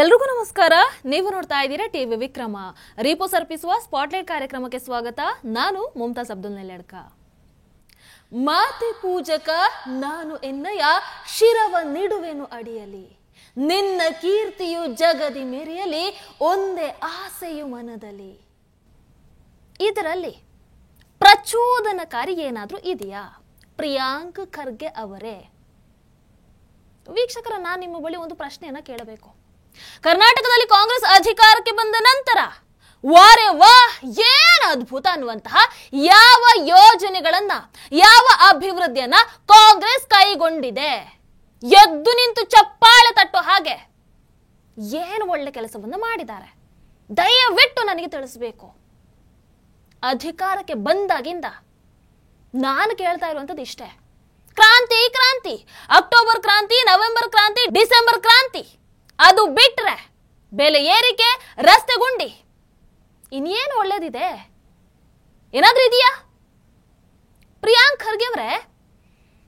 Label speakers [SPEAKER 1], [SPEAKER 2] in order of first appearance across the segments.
[SPEAKER 1] ಎಲ್ರಿಗೂ ನಮಸ್ಕಾರ. ನೀವು ನೋಡ್ತಾ ಇದ್ದೀರಾ ಟಿವಿ ವಿಕ್ರಮ. ರಿಪೋರ್ಟ್ ಅರ್ಪಿಸುವ ಸ್ಪಾಟ್ಲೈಟ್ ಕಾರ್ಯಕ್ರಮಕ್ಕೆ ಸ್ವಾಗತ. ನಾನು ಮುಮ್ತಾಜ್ ಅಬ್ದುಲ್ ನೆಲ್ಲೆಡ್ಕ. ಮಾತೆ ಪೂಜಕ ನಾನು ಎನ್ನಯ ಶಿರವ ನಿಡುವೆನು ಅಡಿಯಲಿ, ನಿನ್ನ ಕೀರ್ತಿಯು ಜಗದಿ ಮೆರೆಯಲಿ, ಒಂದೇ ಆಸೆಯು ಮನದಲ್ಲಿ. ಇದರಲ್ಲಿ ಪ್ರಚೋದನಕಾರಿ ಏನಾದ್ರೂ ಇದೆಯಾ? ಪ್ರಿಯಾಂಕ್ ಖರ್ಗೆ ಅವರೇ. ವೀಕ್ಷಕರ, ನಾನು ನಿಮ್ಮ ಬಳಿ ಒಂದು ಪ್ರಶ್ನೆಯನ್ನ ಕೇಳಬೇಕು. ಕರ್ನಾಟಕದಲ್ಲಿ ಕಾಂಗ್ರೆಸ್ ಅಧಿಕಾರಕ್ಕೆ ಬಂದ ನಂತರ ವಾರೆ ವಾಹ್ ಏನ್ ಅದ್ಭುತ ಅನ್ನುವಂತಹ ಯಾವ ಯೋಜನೆಗಳನ್ನ, ಯಾವ ಅಭಿವೃದ್ಧಿಯನ್ನ ಕಾಂಗ್ರೆಸ್ ಕೈಗೊಂಡಿದೆ? ಎದ್ದು ನಿಂತು ಚಪ್ಪಾಳೆ ತಟ್ಟೋ ಹಾಗೆ ಏನು ಒಳ್ಳೆ ಕೆಲಸವನ್ನ ಮಾಡಿದ್ದಾರೆ? ದಯವಿಟ್ಟು ನನಗೆ ತಿಳಿಸಬೇಕು. ಅಧಿಕಾರಕ್ಕೆ ಬಂದಾಗಿಂದ ನಾನು ಕೇಳ್ತಾ ಇರುವಂತದ್ದು ಇಷ್ಟೇ: ಕ್ರಾಂತಿ ಕ್ರಾಂತಿ, ಅಕ್ಟೋಬರ್ ಕ್ರಾಂತಿ, ನವೆಂಬರ್ ಕ್ರಾಂತಿ, ಡಿಸೆಂಬರ್ ಕ್ರಾಂತಿ. ಅದು ಬಿಟ್ರೆ ಬೆಲೆ ಏರಿಕೆ, ರಸ್ತೆ ಗುಂಡಿ, ಇನ್ನೇನು ಒಳ್ಳೇದಿದೆ? ಏನಾದ್ರೂ ಇದೆಯಾ? ಪ್ರಿಯಾಂಕ್ ಖರ್ಗೆ ಅವರೇ,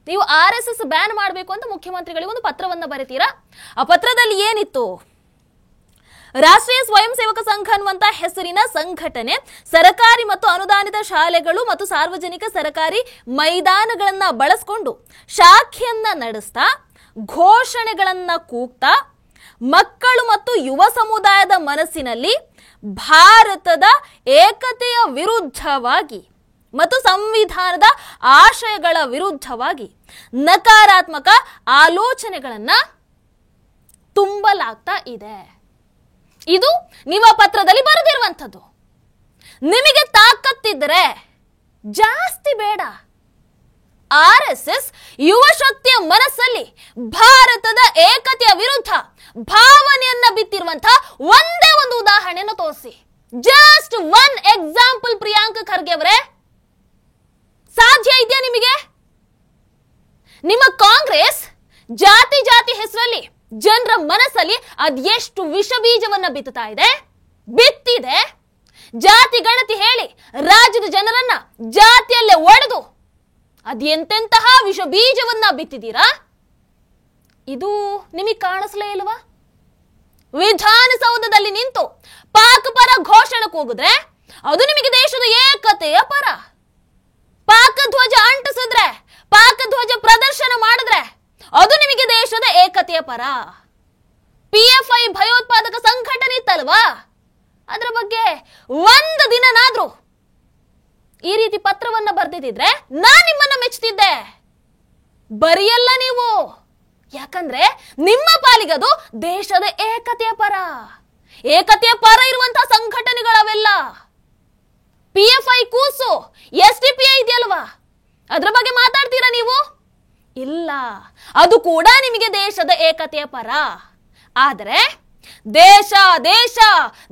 [SPEAKER 1] ನೀವು RSS ಬ್ಯಾನ್ ಮಾಡಬೇಕು ಅಂತ ಮುಖ್ಯಮಂತ್ರಿಗಳಿಗೆ ಒಂದು ಪತ್ರವನ್ನ ಬರೀತೀರಾ. ಆ ಪತ್ರದಲ್ಲಿ ಏನಿತ್ತು? ರಾಷ್ಟ್ರೀಯ ಸ್ವಯಂ ಸೇವಕ ಸಂಘ ಅನ್ನುವಂತ ಹೆಸರಿನ ಸಂಘಟನೆ ಸರ್ಕಾರಿ ಮತ್ತು ಅನುದಾನಿತ ಶಾಲೆಗಳು ಮತ್ತು ಸಾರ್ವಜನಿಕ ಸರ್ಕಾರಿ ಮೈದಾನಗಳನ್ನ ಬಳಸಿಕೊಂಡು ಶಾಖೆಯನ್ನ ನಡೆಸ್ತಾ, ಘೋಷಣೆಗಳನ್ನ ಕೂಗ್ತಾ, ಮಕ್ಕಳು ಮತ್ತು ಯುವ ಸಮುದಾಯದ ಮನಸ್ಸಿನಲ್ಲಿ ಭಾರತದ ಏಕತೆಯ ವಿರುದ್ಧವಾಗಿ ಮತ್ತು ಸಂವಿಧಾನದ ಆಶಯಗಳ ವಿರುದ್ಧವಾಗಿ ನಕಾರಾತ್ಮಕ ಆಲೋಚನೆಗಳನ್ನ ತುಂಬಲಾಗ್ತಾ ಇದೆ. ಇದು ನೀವು ಪತ್ರದಲ್ಲಿ ಬರೆದಿರುವಂಥದ್ದು. ನಿಮಗೆ ತಾಕತ್ತಿದ್ರೆ ಜಾಸ್ತಿ ಬೇಡ, RSS ಯುವ ಶಕ್ತಿಯ ಮನಸ್ಸಲ್ಲಿ ಭಾರತದ ಏಕತೆಯ ವಿರುದ್ಧ ಭಾವನೆಯನ್ನ ಬಿತ್ತಿರುವಂತಹ ಒಂದೇ ಒಂದು ಉದಾಹರಣೆಯನ್ನು ತೋರಿಸಿ. Just one example. Priyank Kharge ಅವರೇ, ಸಾಧ್ಯ ಇದೆಯಾ ನಿಮಗೆ? ನಿಮ್ಮ ಕಾಂಗ್ರೆಸ್ ಜಾತಿ ಜಾತಿ ಹೆಸರಲ್ಲಿ ಜನರ ಮನಸ್ಸಲ್ಲಿ ಅದೆಷ್ಟು ವಿಷ ಬೀಜವನ್ನ ಬಿತ್ತಿದೆ. ಜಾತಿ ಗಣತಿ ಹೇಳಿ ರಾಜ್ಯದ ಜನರನ್ನ ಜಾತಿಯಲ್ಲೇ ಒಡೆದು ಅದೆಂತೆಂತಹ ವಿಷ ಬೀಜವನ್ನ ಬಿತ್ತಿದ್ದೀರಾ? ಇದು ನಿಮಗೆ ಕಾಣಿಸ್ಲೇ ಇಲ್ವಾ? ವಿಧಾನಸೌಧದಲ್ಲಿ ನಿಂತು ಪಾಕ್ ಪರ ಘೋಷಣೆ ಕೂಗಿದ್ರೆ ಅದು ನಿಮಗೆ ದೇಶದ ಏಕತೆಯ ಪರ. ಪಾಕ್ ಧ್ವಜ ಅಂಟಿಸಿದ್ರೆ, ಪಾಕ್ ಧ್ವಜ ಪ್ರದರ್ಶನ ಮಾಡಿದ್ರೆ ಅದು ನಿಮಗೆ ದೇಶದ ಏಕತೆಯ ಪರ. PFI ಭಯೋತ್ಪಾದಕ ಸಂಘಟನೆ ಇತ್ತಲ್ವಾ, ಅದರ ಬಗ್ಗೆ ಒಂದು ದಿನನಾದ್ರೂ ಈ ರೀತಿ ಪತ್ರವನ್ನ ಬರೆದಿದ್ರೆ ನಾನು ನಿಮ್ಮನ್ನ ಮೆಚ್ಚುತ್ತಿದ್ದೆ. ಬರೆಯಲ್ಲ ನೀವು. ಯಾಕಂದ್ರೆ ನಿಮ್ಮ ಪಾಲಿಗದು ದೇಶದ ಏಕತೆಯ ಪರ. ಏಕತೆಯ ಪರ ಇರುವಂತಹ ಸಂಘಟನೆಗಳವೆಲ್ಲ. PFI ಕೂಸು, SDPI ಇದೆಯಲ್ವಾ, ಅದ್ರ ಬಗ್ಗೆ ಮಾತಾಡ್ತೀರಾ ನೀವು? ಇಲ್ಲ, ಅದು ಕೂಡ ನಿಮಗೆ ದೇಶದ ಏಕತೆಯ ಪರ. ಆದರೆ ದೇಶ ದೇಶ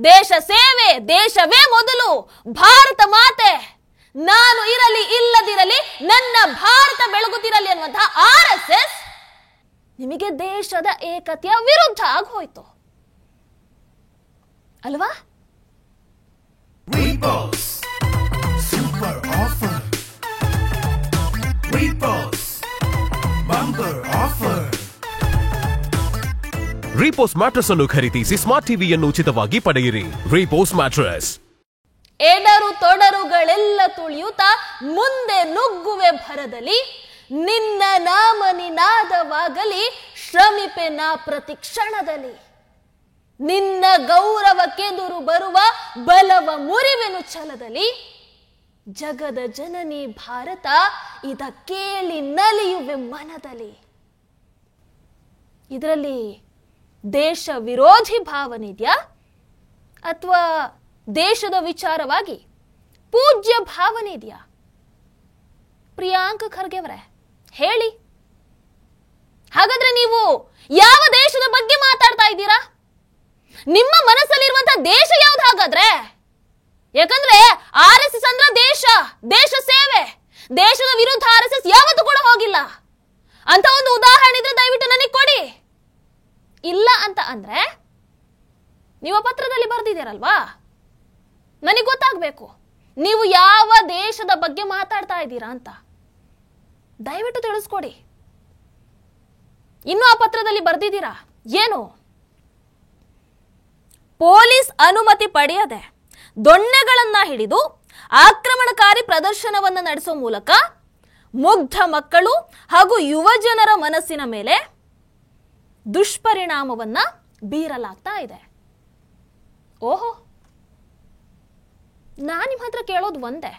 [SPEAKER 1] ದೇಶ ಸೇವೆ, ದೇಶವೇ ಮೊದಲು, ಭಾರತ ಮಾತೆ, ನಾನು ಇರಲಿ ಇಲ್ಲದಿರಲಿ ನನ್ನ ಭಾರತ ಬೆಳಗುತ್ತಿರಲಿ ಅನ್ನುವಂತಹ RSS ನಿಮಗೆ ದೇಶದ ಏಕತೆಯ ವಿರುದ್ಧ ಆಗಿ ಹೋಯ್ತು ಅಲ್ವಾ?
[SPEAKER 2] Super offer, bumper offer. Repose mattress ಅನ್ನು ಖರೀದಿಸಿ ಸ್ಮಾರ್ಟ್ ಟಿವಿಯನ್ನು ಉಚಿತವಾಗಿ ಪಡೆಯಿರಿ. ರೀಪೋಸ್ ಮ್ಯಾಟ್ರೆಸ್.
[SPEAKER 1] ಎಡರು ತೊಡರುಗಳೆಲ್ಲ ತುಳಿಯುತ್ತಾ ಮುಂದೆ ನುಗ್ಗುವೆ ಭರದಲ್ಲಿ, ನಿನ್ನ ನಾಮ ನಿನಾದವಾಗಲಿ ಶ್ರಮಿಪೆ ನಾ ಪ್ರತಿ ಕ್ಷಣದಲ್ಲಿ. ನಿನ್ನ ಗೌರವಕ್ಕೆದುರು ಬರುವ ಬಲವ ಮುರಿವೆನು ಛಲದಲ್ಲಿ. ಜಗದ ಜನನಿ ಭಾರತ ಇದ ಕೇಳಿ ನಲಿಯುವೆ ಮನದಲ್ಲಿ. ಇದರಲ್ಲಿ ದೇಶ ವಿರೋಧಿ ಭಾವನೆ ಇದೆಯಾ, ಅಥವಾ ದೇಶದ ವಿಚಾರವಾಗಿ ಪೂಜ್ಯ ಭಾವನೆ ಇದೆಯಾ? ಪ್ರಿಯಾಂಕ್ ಖರ್ಗೆ ಅವರೇ, ಹೇಳಿ. ಹಾಗಾದ್ರೆ ನೀವು ಯಾವ ದೇಶದ ಬಗ್ಗೆ ಮಾತಾಡ್ತಾ ಇದ್ದೀರಾ? ನಿಮ್ಮ ಮನಸ್ಸಲ್ಲಿರುವಂತಹ ದೇಶ ಯಾವ್ದು ಹಾಗಾದ್ರೆ? ಯಾಕಂದ್ರೆ RSS ಅಂದ್ರೆ ದೇಶ ಸೇವೆ, ದೇಶದ ವಿರುದ್ಧ RSS ಯಾವತ್ತೂ ಕೂಡ ಹೋಗಿಲ್ಲ. ಅಂತ ಒಂದು ಉದಾಹರಣೆ ಇದ್ರೆ ದಯವಿಟ್ಟು ನನಗೆ ಕೊಡಿ. ಇಲ್ಲ ಅಂತ ಅಂದ್ರೆ ನೀವು ಪತ್ರದಲ್ಲಿ ಬರೆದಿದ್ದೀರಲ್ವಾ, ನನಗೆ ಗೊತ್ತಾಗಬೇಕು ನೀವು ಯಾವ ದೇಶದ ಬಗ್ಗೆ ಮಾತಾಡ್ತಾ ಇದ್ದೀರಾ ಅಂತ. ದಯವಿಟ್ಟು ತಿಳಿಸ್ಕೊಡಿ. ಇನ್ನು ಆ ಪತ್ರದಲ್ಲಿ ಬರೆದಿದ್ದೀರಾ ಏನು? ಪೊಲೀಸ್ ಅನುಮತಿ ಪಡೆಯದೆ ದೊಣ್ಣೆಗಳನ್ನ ಹಿಡಿದು ಆಕ್ರಮಣಕಾರಿ ಪ್ರದರ್ಶನವನ್ನ ನಡೆಸುವ ಮೂಲಕ ಮುಗ್ಧ ಮಕ್ಕಳು ಹಾಗೂ ಯುವ ಜನರ ಮನಸ್ಸಿನ ಮೇಲೆ ದುಷ್ಪರಿಣಾಮವನ್ನ ಬೀರಲಾಗ್ತಾ ಇದೆ. ಓಹೋ, ನಾನು ನಿಮ್ಮ ಹತ್ರ ಕೇಳೋದು ಒಂದೇ,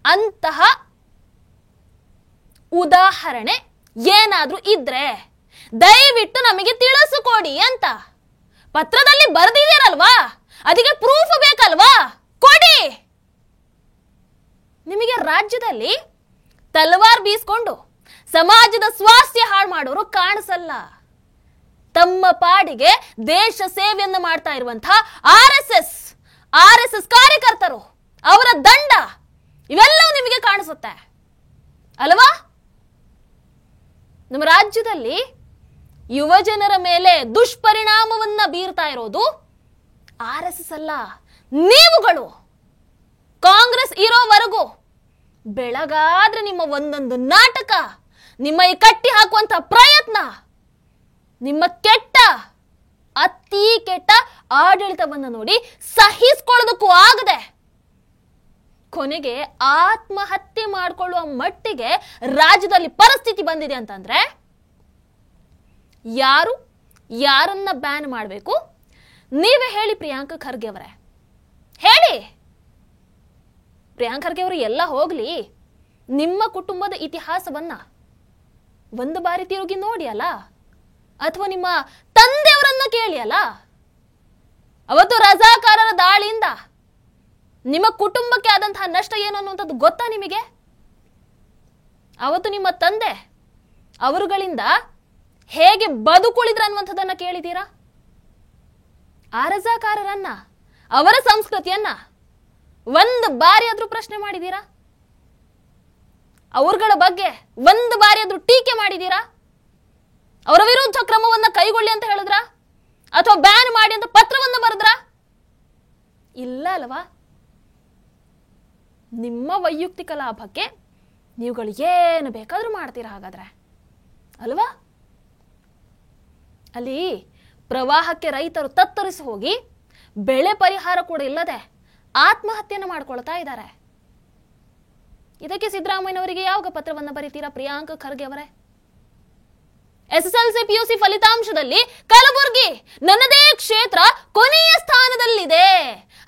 [SPEAKER 1] ಅಂತಹ ಉದಾಹರಣೆ ಏನಾದ್ರೂ ಇದ್ರೆ ದಯವಿಟ್ಟು ನಮಗೆ ತಿಳಿಸಿಕೊಡಿ ಅಂತ ಪತ್ರದಲ್ಲಿ ಬರೆದಿದ್ದೀರಲ್ವಾ, ಅದಕ್ಕೆ ಪ್ರೂಫ್ ಬೇಕಲ್ವಾ, ಕೊಡಿ. ನಿಮಗೆ ರಾಜ್ಯದಲ್ಲಿ ತಲವಾರ್ ಬೀಸ್ಕೊಂಡು ಸಮಾಜದ ಸ್ವಾಸ್ಥ್ಯ ಹಾಳು ಮಾಡೋರು ಕಾಣಿಸಲ್ಲ. ತಮ್ಮ ಪಾಡಿಗೆ ದೇಶ ಸೇವೆಯನ್ನು ಮಾಡ್ತಾ ಇರುವಂತಹ ಆರ್ ಎಸ್ ಎಸ್ ಕಾರ್ಯಕರ್ತರು, ಅವರ ದಂಡ, ಇವೆಲ್ಲವೂ ನಿಮಗೆ ಕಾಣಿಸುತ್ತೆ ಅಲ್ವಾ? ನಮ್ಮ ರಾಜ್ಯದಲ್ಲಿ ಯುವ ಜನರ ಮೇಲೆ ದುಷ್ಪರಿಣಾಮವನ್ನ ಬೀರ್ತಾ ಇರೋದು RSS ಅಲ್ಲ, ನೀವುಗಳು. ಕಾಂಗ್ರೆಸ್ ಇರೋವರೆಗೂ ಬೆಳಗಾದ್ರೆ ನಿಮ್ಮ ಒಂದೊಂದು ನಾಟಕ, ನಿಮ್ಮ ಈ ಕಟ್ಟಿ ಹಾಕುವಂತ ಪ್ರಯತ್ನ, ನಿಮ್ಮ ಅತಿ ಕೆಟ್ಟ ಆಡಳಿತವನ್ನ ನೋಡಿ ಸಹಿಸಿಕೊಳ್ಳೋದಕ್ಕೂ ಆಗದೆ ಕೊನೆಗೆ ಆತ್ಮಹತ್ಯೆ ಮಾಡಿಕೊಳ್ಳುವ ಮಟ್ಟಿಗೆ ರಾಜ್ಯದಲ್ಲಿ ಪರಿಸ್ಥಿತಿ ಬಂದಿದೆ ಅಂತಂದ್ರೆ ಯಾರನ್ನ ಬ್ಯಾನ್ ಮಾಡಬೇಕು ನೀವೇ ಹೇಳಿ. ಪ್ರಿಯಾಂಕ ಖರ್ಗೆ ಅವರೇ ಹೇಳಿ. ಪ್ರಿಯಾಂಕ ಖರ್ಗೆ ಅವರು ಎಲ್ಲ ಹೋಗ್ಲಿ, ನಿಮ್ಮ ಕುಟುಂಬದ ಇತಿಹಾಸವನ್ನ ಒಂದು ಬಾರಿ ತಿರುಗಿ ನೋಡಿ ಅಲ್ಲ, ಅಥವಾ ನಿಮ್ಮ ತಂದೆಯವರನ್ನ ಕೇಳಿ ಅಲ್ಲ. ಅವತ್ತು ರಜಾಕಾರರ ದಾಳಿಯಿಂದ ನಿಮ್ಮ ಕುಟುಂಬಕ್ಕೆ ಆದಂತಹ ನಷ್ಟ ಏನು ಅನ್ನುವಂಥದ್ದು ಗೊತ್ತಾ ನಿಮಗೆ? ಅವತ್ತು ನಿಮ್ಮ ತಂದೆ ಅವರುಗಳಿಂದ ಹೇಗೆ ಬದುಕುಳಿದ್ರ ಅನ್ನುವಂಥದ್ದನ್ನ ಕೇಳಿದ್ದೀರಾ? ಆ ರಜಾಕಾರರನ್ನ, ಅವರ ಸಂಸ್ಕೃತಿಯನ್ನ ಒಂದು ಬಾರಿ ಆದ್ರೂ ಪ್ರಶ್ನೆ ಮಾಡಿದೀರಾ? ಅವರುಗಳ ಬಗ್ಗೆ ಒಂದು ಬಾರಿ ಆದ್ರೂ ಟೀಕೆ ಮಾಡಿದೀರಾ? ಅವರ ವಿರುದ್ಧ ಕ್ರಮವನ್ನ ಕೈಗೊಳ್ಳಿ ಅಂತ ಹೇಳಿದ್ರ, ಅಥವಾ ಬ್ಯಾನ್ ಮಾಡಿ ಅಂತ ಪತ್ರವನ್ನ ಬರೆದ್ರ? ಇಲ್ಲ ಅಲ್ವಾ? ನಿಮ್ಮ ವೈಯಕ್ತಿಕ ಲಾಭಕ್ಕೆ ನೀವುಗಳು ಏನು ಬೇಕಾದ್ರೂ ಮಾಡ್ತೀರಾ ಹಾಗಾದ್ರೆ ಅಲ್ವಾ? ಅಲ್ಲಿ ಪ್ರವಾಹಕ್ಕೆ ರೈತರು ತತ್ತರಿಸಿ ಹೋಗಿ ಬೆಳೆ ಪರಿಹಾರ ಕೂಡ ಇಲ್ಲದೆ ಆತ್ಮಹತ್ಯೆಯನ್ನು ಮಾಡ್ಕೊಳ್ತಾ ಇದ್ದಾರೆ. ಇದಕ್ಕೆ ಸಿದ್ದರಾಮಯ್ಯನವರಿಗೆ ಯಾವಾಗ ಪತ್ರವನ್ನ ಬರೀತೀರಾ ಪ್ರಿಯಾಂಕ ಖರ್ಗೆ ಅವರೇ? SSLC PUC ಫಲಿತಾಂಶದಲ್ಲಿ ಕಲಬುರಗಿ ನನ್ನದೇ ಕ್ಷೇತ್ರ ಕೊನೆಯ ಸ್ಥಾನದಲ್ಲಿದೆ,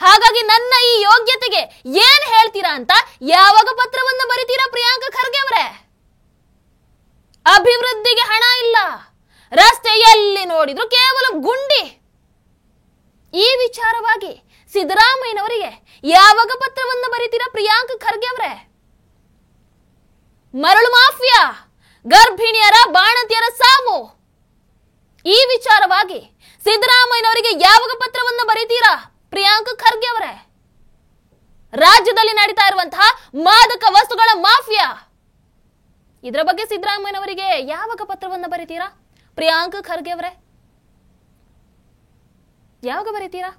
[SPEAKER 1] ಹಾಗಾಗಿ ನನ್ನ ಈ ಯೋಗ್ಯತೆಗೆ ಏನ್ ಹೇಳ್ತೀರಾ ಅಂತ ಯಾವಾಗ ಪತ್ರವನ್ನ ಬರೀತೀರಾ ಪ್ರಿಯಾಂಕ ಖರ್ಗೆ ಅವರೇ? ಅಭಿವೃದ್ಧಿಗೆ ಹಣ ಇಲ್ಲ, ರಸ್ತೆ ಎಲ್ಲಿ ನೋಡಿದ್ರು ಕೇವಲ ಗುಂಡಿ. ಈ ವಿಚಾರವಾಗಿ ಸಿದ್ದರಾಮಯ್ಯನವರಿಗೆ ಯಾವಾಗ ಪತ್ರವನ್ನ ಬರೀತೀರಾ ಪ್ರಿಯಾಂಕ ಖರ್ಗೆ ಅವರೇ? ಮರಳು ಮಾಫಿಯಾ, ಗರ್ಭಿಣಿಯರ ಬಾಣಂತಿಯರ ಸಾವು, ಈ ವಿಚಾರವಾಗಿ ಸಿದ್ದರಾಮಯ್ಯನವರಿಗೆ ಯಾವಾಗ ಪತ್ರವನ್ನ ಬರೀತೀರಾ ಪ್ರಿಯಾಂಕ ಖರ್ಗೆ ಅವರೇ? ರಾಜ್ಯದಲ್ಲಿ ನಡೀತಾ ಇರುವಂತಹ ಮಾದಕ ವಸ್ತುಗಳ ಮಾಫಿಯಾ, ಇದರ ಬಗ್ಗೆ ಸಿದ್ದರಾಮಯ್ಯನವರಿಗೆ ಯಾವಾಗ ಪತ್ರವನ್ನ ಬರೀತೀರಾ ಪ್ರಿಯಾಂಕ ಖರ್ಗೆ ಅವರೇ? ಯಾವಾಗ ಬರೀತೀರಾ?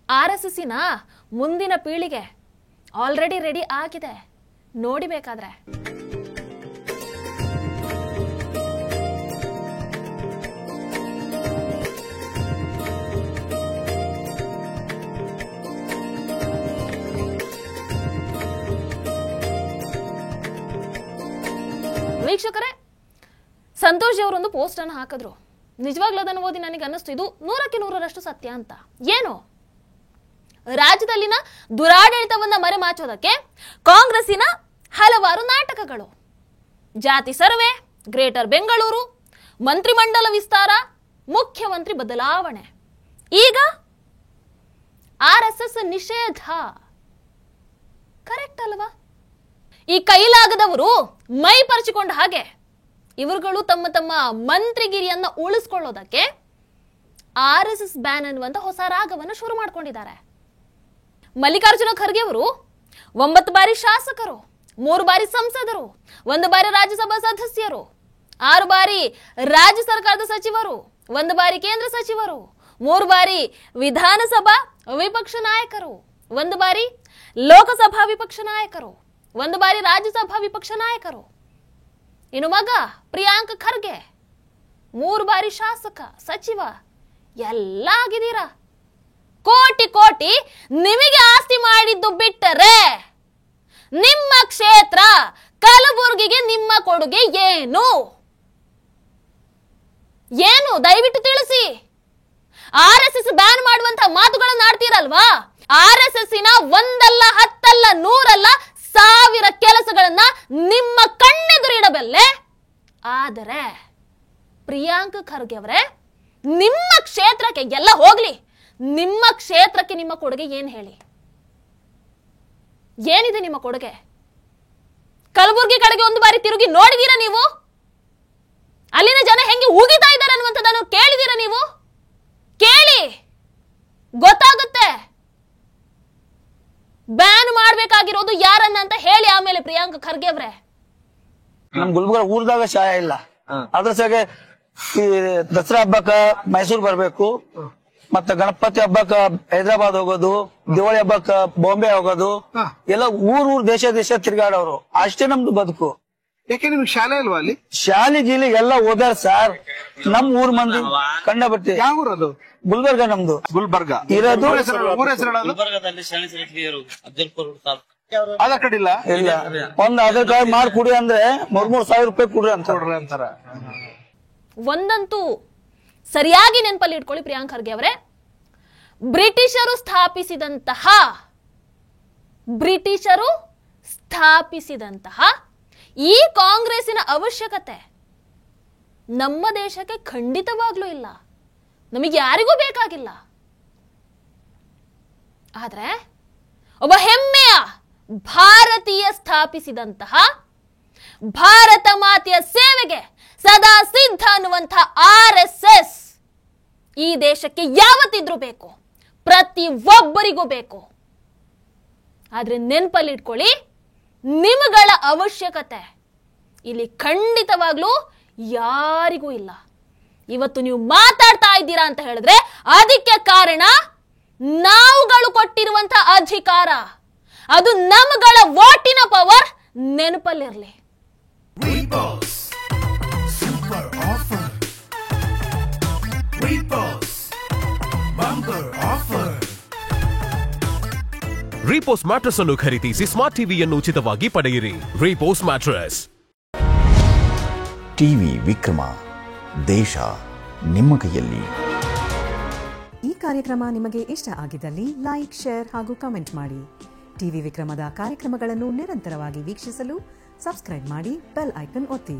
[SPEAKER 1] RSSನ ಮುಂದಿನ ಪೀಳಿಗೆ ಆಲ್ರೆಡಿ ರೆಡಿ ಆಗಿದೆ, ನೋಡಿಬೇಕಾದ್ರೆ. ವೀಕ್ಷಕರೇ, ಸಂತೋಷ್ ಅವರೊಂದು ಪೋಸ್ಟ್ ಅನ್ನು ಹಾಕಿದ್ರು. ನಿಜವಾಗ್ಲೂ ಅದನ್ನು ಓದಿ ನನಗೆ ಅನ್ನಿಸ್ತು ಇದು 100ಕ್ಕೆ 100ರಷ್ಟು ಸತ್ಯ ಅಂತ. ಏನು? ರಾಜ್ಯದಲ್ಲಿನ ದುರಾಡಳಿತವನ್ನ ಮರೆಮಾಚೋದಕ್ಕೆ ಕಾಂಗ್ರೆಸ್ಸಿನ ಹಲವಾರು ನಾಟಕಗಳು, ಜಾತಿ ಸರ್ವೆ, ಗ್ರೇಟರ್ ಬೆಂಗಳೂರು, ಮಂತ್ರಿಮಂಡಲ ವಿಸ್ತಾರ, ಮುಖ್ಯಮಂತ್ರಿ ಬದಲಾವಣೆ, ಈಗ RSS ನಿಷೇಧ. ಕರೆಕ್ಟ್ ಅಲ್ವಾ? ಈ ಕೈಲಾಗದವರು ಮೈ ಪರಚಿಕೊಂಡ ಹಾಗೆ ಇವರುಗಳು ತಮ್ಮ ತಮ್ಮ ಮಂತ್ರಿಗಿರಿಯನ್ನ ಉಳಿಸ್ಕೊಳ್ಳೋದಕ್ಕೆ RSS ಬ್ಯಾನ್ ಅನ್ನುವಂತ ಹೊಸ ರಾಗವನ್ನು ಶುರು ಮಾಡ್ಕೊಂಡಿದ್ದಾರೆ. ಮಲ್ಲಿಕಾರ್ಜುನ ಖರ್ಗೆ ಅವರು 9 ಬಾರಿ ಶಾಸಕರು, 3 ಬಾರಿ ಸಂಸದರು, 1 ಬಾರಿ ರಾಜ್ಯಸಭಾ ಸದಸ್ಯರು, 6 ಬಾರಿ ರಾಜ್ಯ ಸರ್ಕಾರದ ಸಚಿವರು, 1 ಬಾರಿ ಕೇಂದ್ರ ಸಚಿವರು, 3 ಬಾರಿ ವಿಧಾನಸಭಾ ವಿಪಕ್ಷ ನಾಯಕರು, 1 ಬಾರಿ ಲೋಕಸಭಾ ವಿಪಕ್ಷ ನಾಯಕರು, 1 ಬಾರಿ ರಾಜ್ಯಸಭಾ ವಿಪಕ್ಷ ನಾಯಕರು. ಇನ್ನು ಮಗ ಪ್ರಿಯಾಂಕ ಖರ್ಗೆ 3 ಬಾರಿ ಶಾಸಕ, ಸಚಿವ, ಎಲ್ಲ ಆಗಿದ್ದೀರಾ. ಕೋಟಿ ಕೋಟಿ ನಿಮಗೆ ಆಸ್ತಿ ಮಾಡಿದ್ದು ಬಿಟ್ಟರೆ ನಿಮ್ಮ ಕ್ಷೇತ್ರ ಕಲಬುರಗಿಗೆ ನಿಮ್ಮ ಕೊಡುಗೆ ಏನು? ಏನು ದಯವಿಟ್ಟು ತಿಳಿಸಿ. RSS ಬ್ಯಾನ್ ಮಾಡುವಂತ ಮಾತುಗಳನ್ನು ಆಡ್ತೀರಲ್ವಾ? RSS ಒಂದಲ್ಲ 10 ಅಲ್ಲ 100 ಅಲ್ಲ 1000 ಕೆಲಸಗಳನ್ನ ನಿಮ್ಮ ಕಣ್ಣೆದುರಿಡಬಲ್ಲೆ. ಆದರೆ ಪ್ರಿಯಾಂಕ್ ಖರ್ಗೆ ಅವರೇ, ನಿಮ್ಮ ಕ್ಷೇತ್ರಕ್ಕೆ ಎಲ್ಲ ಹೋಗ್ಲಿ, ನಿಮ್ಮ ಕ್ಷೇತ್ರಕ್ಕೆ ನಿಮ್ಮ ಕೊಡುಗೆ ಏನ್ ಹೇಳಿ? ಏನಿದೆ ನಿಮ್ಮ ಕೊಡುಗೆ? ಕಲಬುರಗಿ ಕಡೆಗೆ ಒಂದು ಬಾರಿ ತಿರುಗಿ ನೋಡಿದೀರಾ ನೀವು? ಅಲ್ಲಿನ ಜನ ಹೆಂಗೆ ಉಗಿತಾ ಇದ್ದಾರೆ ಅನ್ನುವಂಥದ್ದನ್ನು ಕೇಳಿದೀರಾ ನೀವು? ಕೇಳಿ, ಗೊತ್ತಾಗುತ್ತೆ. ಬ್ಯಾನ್ ಮಾಡ್ಬೇಕಾಗಿರೋದು ಯಾರನ್ನ ಅಂತ ಹೇಳಿ ಆಮೇಲೆ ಪ್ರಿಯಾಂಕ್ ಖರ್ಗೆ ಅವರೇ.
[SPEAKER 3] ನಮ್ ಗುಲ್ಬರ್ಗ ಊರ್ದಾಗ ಶಾಲೆ ಇಲ್ಲ, ಅದ್ರ ಸಗೆ ದಸರಾ ಹಬ್ಬಕ್ಕ ಮೈಸೂರು ಬರ್ಬೇಕು, ಮತ್ತೆ ಗಣಪತಿ ಹಬ್ಬಕ್ಕ ಹೈದರಾಬಾದ್ ಹೋಗೋದು, ದಿವಾಳಿ ಹಬ್ಬಕ್ಕ ಬಾಂಬೆ ಹೋಗೋದು, ಎಲ್ಲ ಊರ್ ದೇಶ ತಿರ್ಗಾಡೋರು. ಅಷ್ಟೇ ನಮ್ದು ಬದುಕು.
[SPEAKER 4] ಯಾಕೆ ನಿಮ್ಗೆ ಶಾಲೆ ಇಲ್ವಾ ಅಲ್ಲಿ?
[SPEAKER 3] ಶಾಲೆ ಗೀಲಿ ಎಲ್ಲ ಓದಾರ ಸರ್. ನಮ್ ಊರ್ ಮಂದಿ ಕಂಡ ಬರ್ತೀವಿ.
[SPEAKER 4] ಯಾವ ಊರದು?
[SPEAKER 3] ಗುಲ್ಬರ್ಗ ನಮ್ದು.
[SPEAKER 4] ಗುಲ್ಬರ್ಗ
[SPEAKER 3] ಇರೋದು
[SPEAKER 4] ಊರ ಹೆಸರು ಅದ ಕಡಿಲ್ಲ
[SPEAKER 3] ಇಲ್ಲ. ಒಂದ್ ಆಧಾರ್ ಕಾರ್ಡ್ ಮಾಡಿ ಕುಡಿ ಅಂದ್ರೆ 3,000 ರೂಪಾಯಿ ಕುಡ್ರಿ ಅಂತಾರ.
[SPEAKER 1] ಒಂದಂತೂ ಸರಿಯಾಗಿ ನೆನಪಲ್ಲಿ ಇಟ್ಕೊಳ್ಳಿ ಪ್ರಿಯಾಂಕ್ ಖರ್ಗೆ ಅವರೇ, ಬ್ರಿಟಿಷರು ಸ್ಥಾಪಿಸಿದಂತಹ ಈ ಕಾಂಗ್ರೆಸ್ಸಿನ ಅವಶ್ಯಕತೆ ನಮ್ಮ ದೇಶಕ್ಕೆ ಖಂಡಿತವಾಗ್ಲೂ ಇಲ್ಲ, ನಮಗೆ ಯಾರಿಗೂ ಬೇಕಾಗಿಲ್ಲ. ಆದ್ರೆ ಒಬ್ಬ ಹೆಮ್ಮೆಯ ಭಾರತೀಯ ಸ್ಥಾಪಿಸಿದಂತಹ ಭಾರತ ಮಾತೆಯ ಸೇವೆಗೆ ಸದಾ ಸಿದ್ಧ ಅನ್ನುವಂಥ RSS ಈ ದೇಶಕ್ಕೆ ಯಾವತ್ತಿದ್ರೂ ಬೇಕು, ಪ್ರತಿ ಒಬ್ಬರಿಗೂ ಬೇಕು. ಆದ್ರೆ ನೆನಪಲ್ಲಿ ಇಟ್ಕೊಳ್ಳಿ, ನಿಮಗಳ ಅವಶ್ಯಕತೆ ಇಲ್ಲಿ ಖಂಡಿತವಾಗ್ಲೂ ಯಾರಿಗೂ ಇಲ್ಲ. ಇವತ್ತು ನೀವು ಮಾತಾಡ್ತಾ ಇದ್ದೀರಾ ಅಂತ ಹೇಳಿದ್ರೆ ಅದಕ್ಕೆ ಕಾರಣ ನಾವುಗಳು ಕೊಟ್ಟಿರುವಂತ ಅಧಿಕಾರ, ಅದು ನಮಗಳ ವೋಟಿನ ಪವರ್. ನೆನಪಲ್ಲಿರಲಿ.
[SPEAKER 2] ರೀಪೋಸ್ ಮ್ಯಾಟ್ರೆಸ್ ಅನ್ನು ಖರೀದಿಸಿ ಸ್ಮಾರ್ಟ್ ಟಿವಿಯನ್ನು ಉಚಿತವಾಗಿ ಪಡೆಯಿರಿ. ರೀಪೋಸ್ ಮ್ಯಾಟ್ರೆಸ್.
[SPEAKER 5] ಟಿವಿ ವಿಕ್ರಮ, ದೇಶ ನಿಮ್ಮ ಕೈಯಲ್ಲಿ.
[SPEAKER 6] ಈ ಕಾರ್ಯಕ್ರಮ ನಿಮಗೆ ಇಷ್ಟ ಆಗಿದ್ದಲ್ಲಿ ಲೈಕ್, ಶೇರ್ ಹಾಗೂ ಕಮೆಂಟ್ ಮಾಡಿ. ಟಿವಿ ವಿಕ್ರಮದ ಕಾರ್ಯಕ್ರಮಗಳನ್ನು ನಿರಂತರವಾಗಿ ವೀಕ್ಷಿಸಲು ಸಬ್ಸ್ಕ್ರೈಬ್ ಮಾಡಿ, ಬೆಲ್ ಐಕನ್ ಒತ್ತಿ.